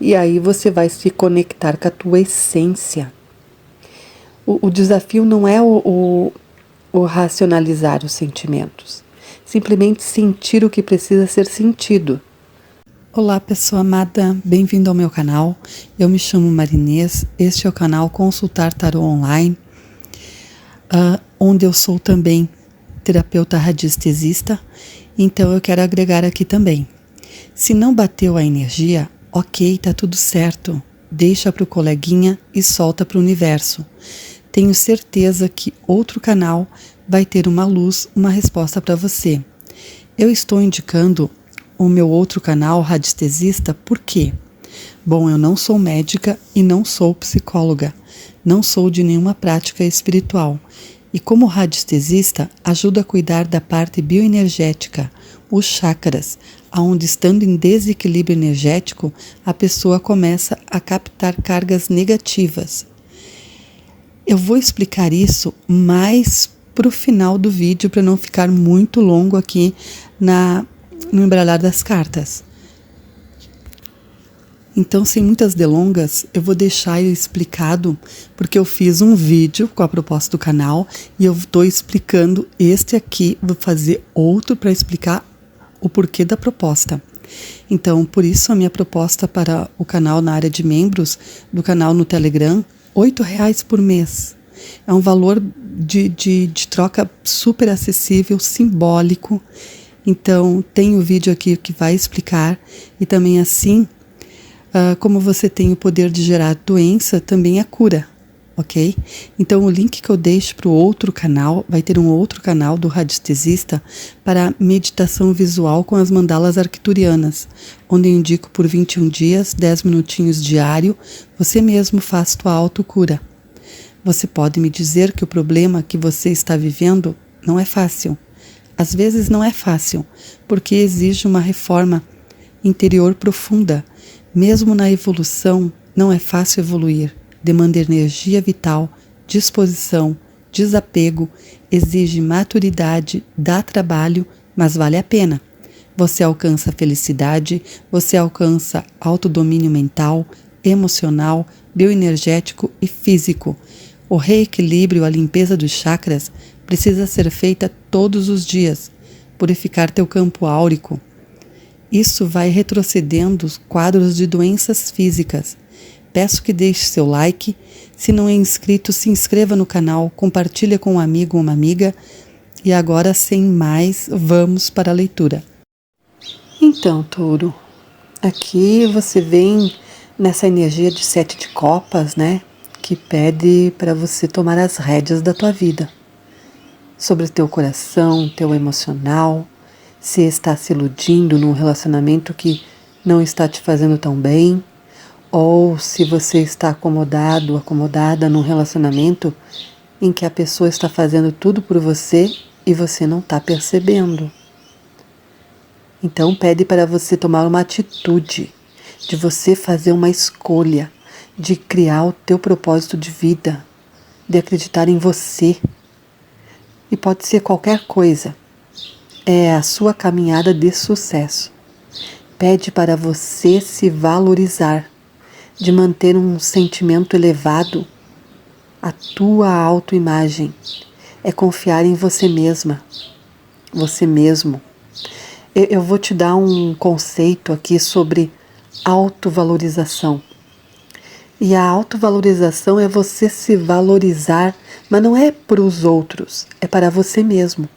e aí você vai se conectar com a tua essência. O desafio não é o racionalizar os sentimentos, simplesmente sentir o que precisa ser sentido. Olá, pessoa amada, bem-vindo ao meu canal. Eu me chamo Marinês, este é o canal Consultar Tarô Online, onde eu sou também terapeuta radiestesista, então eu quero agregar aqui também. Se não bateu a energia, ok, tá tudo certo, deixa pro coleguinha e solta pro universo. Tenho certeza que outro canal vai ter uma luz, uma resposta para você. Eu estou indicando o meu outro canal, Radiestesista, por quê? Bom, eu não sou médica e não sou psicóloga, não sou de nenhuma prática espiritual. E como radiestesista, ajudo a cuidar da parte bioenergética, os chakras, onde estando em desequilíbrio energético, a pessoa começa a captar cargas negativas. Eu vou explicar isso mais para o final do vídeo, para não ficar muito longo aqui no embaralhar das cartas. Então, sem muitas delongas, eu vou deixar explicado, porque eu fiz um vídeo com a proposta do canal e eu estou explicando este aqui, vou fazer outro para explicar o porquê da proposta. Então, por isso a minha proposta para o canal na área de membros, do canal no Telegram, R$8 por mês. É um valor de troca super acessível, simbólico. Então, tem o vídeo aqui que vai explicar e também assim, como você tem o poder de gerar doença, também a cura, ok? Então, o link que eu deixo para o outro canal, vai ter um outro canal do Radiestesista para meditação visual com as mandalas arcturianas, onde eu indico por 21 dias, 10 minutinhos diário, você mesmo faz tua autocura. Você pode me dizer que o problema que você está vivendo não é fácil. Às vezes não é fácil, porque exige uma reforma interior profunda. Mesmo na evolução, não é fácil evoluir. Demanda energia vital, disposição, desapego, exige maturidade, dá trabalho, mas vale a pena. Você alcança felicidade, você alcança autodomínio mental, emocional, bioenergético e físico. O reequilíbrio, a limpeza dos chakras precisa ser feita todos os dias, purificar teu campo áurico. Isso vai retrocedendo os quadros de doenças físicas. Peço que deixe seu like. Se não é inscrito, se inscreva no canal, compartilhe com um amigo ou uma amiga. E agora, sem mais, vamos para a leitura. Então, Touro, aqui você vem nessa energia de 7 de copas, né? Que pede para você tomar as rédeas da tua vida. Sobre teu coração, teu emocional, se está se iludindo num relacionamento que não está te fazendo tão bem, ou se você está acomodado, acomodada num relacionamento em que a pessoa está fazendo tudo por você e você não está percebendo. Então pede para você tomar uma atitude, de você fazer uma escolha, de criar o teu propósito de vida, de acreditar em você. E pode ser qualquer coisa. É a sua caminhada de sucesso. Pede para você se valorizar, de manter um sentimento elevado. A tua autoimagem é confiar em você mesma, você mesmo. Eu vou te dar um conceito aqui sobre autovalorização. E a autovalorização é você se valorizar, mas não é para os outros, é para você mesmo.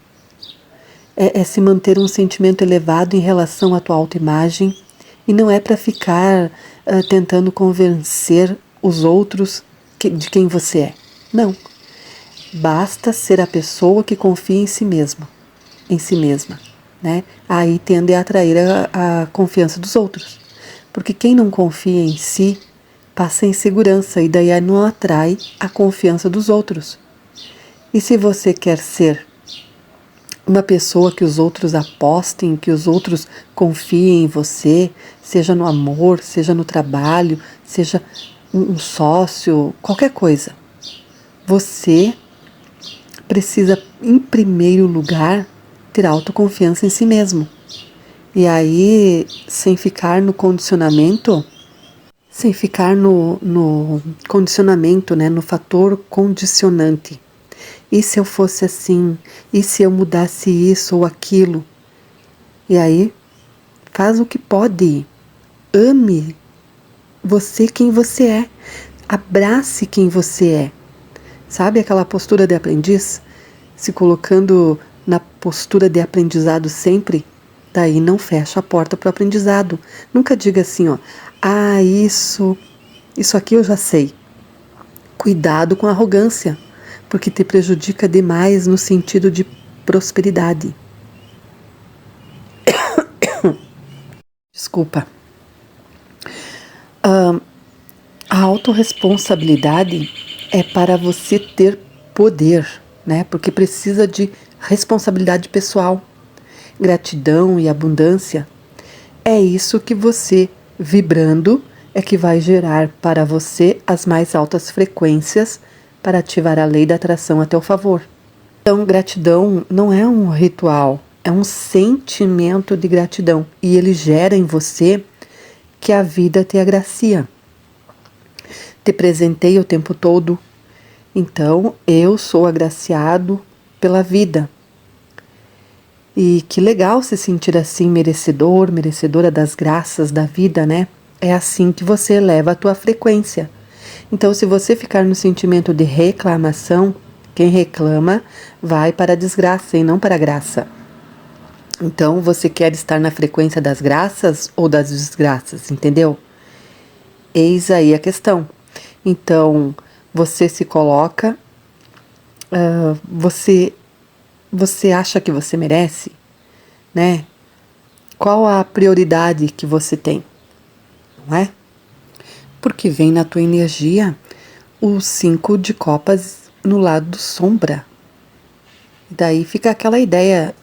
É se manter um sentimento elevado em relação à tua autoimagem e não é para ficar tentando convencer os outros de quem você é. Não. Basta ser a pessoa que confia em si mesma, né? Aí tende a atrair a confiança dos outros. Porque quem não confia em si passa insegurança e daí não atrai a confiança dos outros. E se você quer ser uma pessoa que os outros apostem, que os outros confiem em você, seja no amor, seja no trabalho, seja um sócio, qualquer coisa, você precisa, em primeiro lugar, ter autoconfiança em si mesmo. E aí, sem ficar no condicionamento sem ficar no condicionamento, né, no fator condicionante. E se eu fosse assim? E se eu mudasse isso ou aquilo? E aí, faz o que pode. Ame você quem você é. Abrace quem você é. Sabe aquela postura de aprendiz? Se colocando na postura de aprendizado sempre, daí não fecha a porta para o aprendizado. Nunca diga assim, ó, isso aqui eu já sei. Cuidado com a arrogância, porque te prejudica demais no sentido de prosperidade. Desculpa. A autorresponsabilidade é para você ter poder, né? Porque precisa de responsabilidade pessoal, gratidão e abundância. É isso que você, vibrando, é que vai gerar para você as mais altas frequências para ativar a lei da atração a teu favor. Então, gratidão não é um ritual, é um sentimento de gratidão. E ele gera em você que a vida te agracia. Te presenteia o tempo todo. Então, eu sou agraciado pela vida. E que legal se sentir assim, merecedor, merecedora das graças da vida, né? É assim que você eleva a tua frequência. Então, se você ficar no sentimento de reclamação, quem reclama vai para a desgraça e não para a graça. Então, você quer estar na frequência das graças ou das desgraças, entendeu? Eis aí a questão. Então, você se coloca, você acha que você merece, né? Qual a prioridade que você tem, não é? Porque vem na tua energia o 5 de copas no lado sombra. Daí fica aquela ideia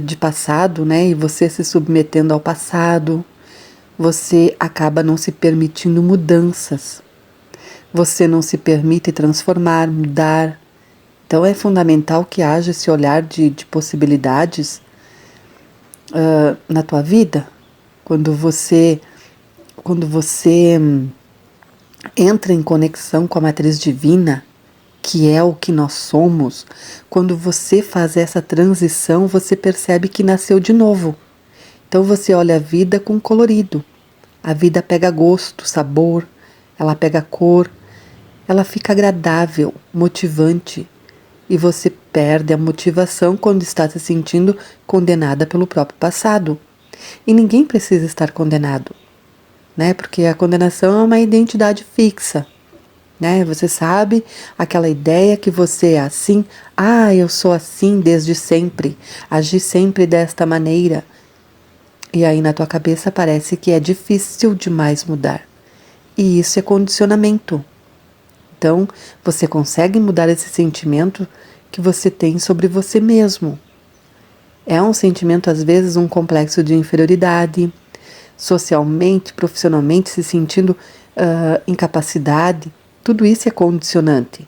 de passado, né? E você se submetendo ao passado, você acaba não se permitindo mudanças. Você não se permite transformar, mudar. Então é fundamental que haja esse olhar de possibilidades na tua vida. Quando você entra em conexão com a matriz divina, que é o que nós somos, quando você faz essa transição, você percebe que nasceu de novo. Então você olha a vida com colorido. A vida pega gosto, sabor, ela pega cor, ela fica agradável, motivante. E você perde a motivação quando está se sentindo condenada pelo próprio passado. E ninguém precisa estar condenado, né? Porque a condenação é uma identidade fixa, né? Você sabe aquela ideia que você é assim, eu sou assim desde sempre, agi sempre desta maneira. E aí na tua cabeça parece que é difícil demais mudar. E isso é condicionamento. Então, você consegue mudar esse sentimento que você tem sobre você mesmo. É um sentimento, às vezes, um complexo de inferioridade, socialmente, profissionalmente, se sentindo incapacidade. Tudo isso é condicionante.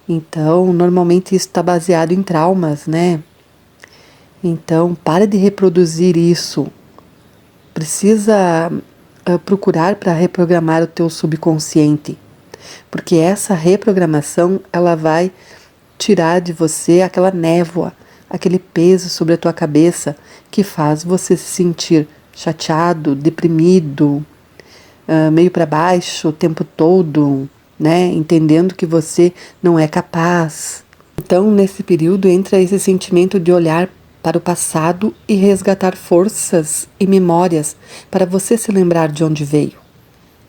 Então, normalmente isso está baseado em traumas, né? Então, para de reproduzir isso. Precisa procurar para reprogramar o teu subconsciente. Porque essa reprogramação, ela vai tirar de você aquela névoa, aquele peso sobre a tua cabeça que faz você se sentir chateado, deprimido, meio para baixo o tempo todo, né? Entendendo que você não é capaz. Então, nesse período, entra esse sentimento de olhar para o passado e resgatar forças e memórias para você se lembrar de onde veio,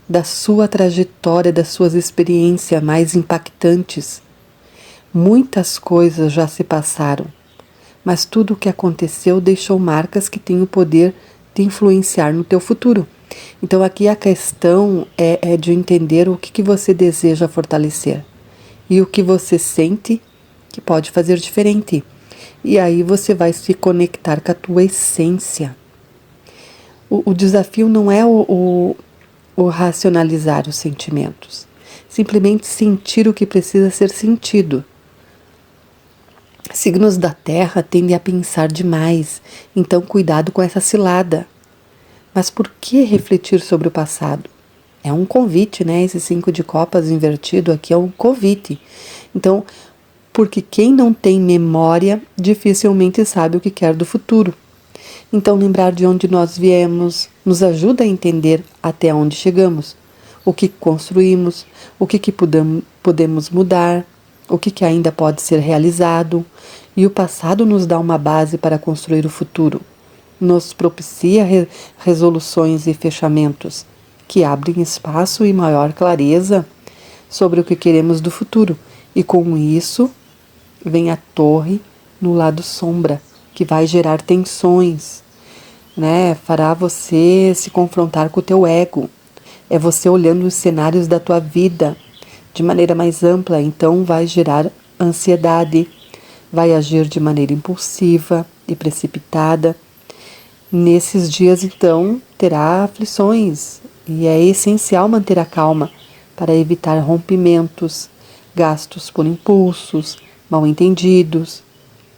da sua trajetória, das suas experiências mais impactantes. Muitas coisas já se passaram, mas tudo o que aconteceu deixou marcas que têm o poder de influenciar no teu futuro. Então aqui a questão é de entender o que você deseja fortalecer e o que você sente que pode fazer diferente. E aí você vai se conectar com a tua essência. O desafio não é o racionalizar os sentimentos. Simplesmente sentir o que precisa ser sentido. Signos da Terra tendem a pensar demais, então cuidado com essa cilada. Mas por que refletir sobre o passado? É um convite, né? Esse 5 de copas invertido aqui é um convite. Então, porque quem não tem memória dificilmente sabe o que quer do futuro. Então, lembrar de onde nós viemos nos ajuda a entender até onde chegamos, o que construímos, o que podemos mudar, o que ainda pode ser realizado, e o passado nos dá uma base para construir o futuro. Nos propicia resoluções e fechamentos que abrem espaço e maior clareza sobre o que queremos do futuro, e com isso vem a torre no lado sombra, que vai gerar tensões, né? Fará você se confrontar com o teu ego. É você olhando os cenários da tua vida de maneira mais ampla, então vai gerar ansiedade, vai agir de maneira impulsiva e precipitada. Nesses dias, então, terá aflições e é essencial manter a calma para evitar rompimentos, gastos por impulsos, mal-entendidos.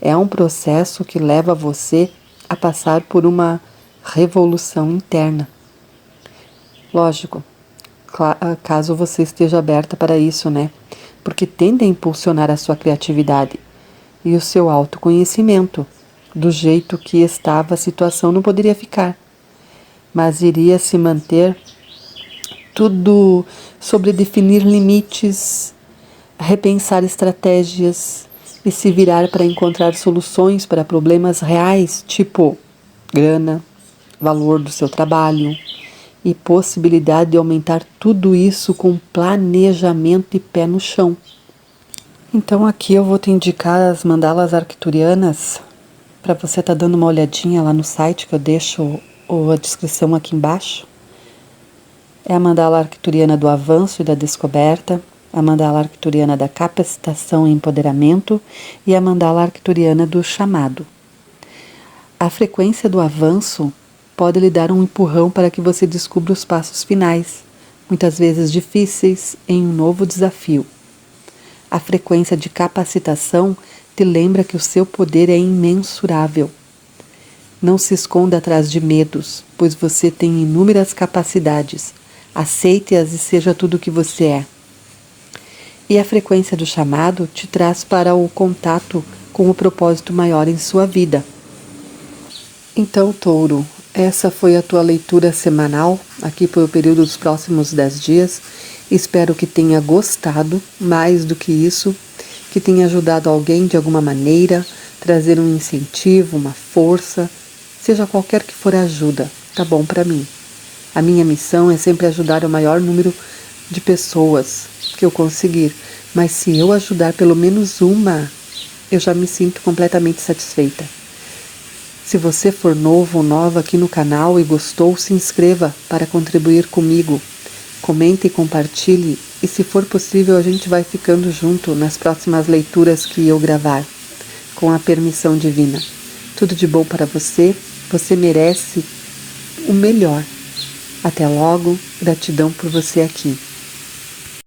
É um processo que leva você a passar por uma revolução interna. Lógico, caso você esteja aberta para isso, né? Porque tende a impulsionar a sua criatividade e o seu autoconhecimento. Do jeito que estava, a situação não poderia ficar, mas iria se manter tudo sobre definir limites, repensar estratégias e se virar para encontrar soluções para problemas reais, tipo grana, valor do seu trabalho e possibilidade de aumentar tudo isso com planejamento e pé no chão. Então aqui eu vou te indicar as mandalas arcturianas para você estar dando uma olhadinha lá no site, que eu deixo a descrição aqui embaixo. É a mandala arcturiana do avanço e da descoberta, a mandala arcturiana da capacitação e empoderamento e a mandala arcturiana do chamado. A frequência do avanço pode lhe dar um empurrão para que você descubra os passos finais, muitas vezes difíceis, em um novo desafio. A frequência de capacitação te lembra que o seu poder é imensurável. Não se esconda atrás de medos, pois você tem inúmeras capacidades. Aceite-as e seja tudo o que você é. E a frequência do chamado te traz para o contato com o propósito maior em sua vida. Então, Touro, essa foi a tua leitura semanal, aqui pelo período dos próximos 10 dias. Espero que tenha gostado, mais do que isso, que tenha ajudado alguém de alguma maneira, trazer um incentivo, uma força, seja qualquer que for a ajuda, tá bom para mim. A minha missão é sempre ajudar o maior número de pessoas que eu conseguir, mas se eu ajudar pelo menos uma, eu já me sinto completamente satisfeita. Se você for novo ou nova aqui no canal e gostou, se inscreva para contribuir comigo. Comente e compartilhe, e se for possível a gente vai ficando junto nas próximas leituras que eu gravar, com a permissão divina. Tudo de bom para você, você merece o melhor. Até logo, gratidão por você aqui.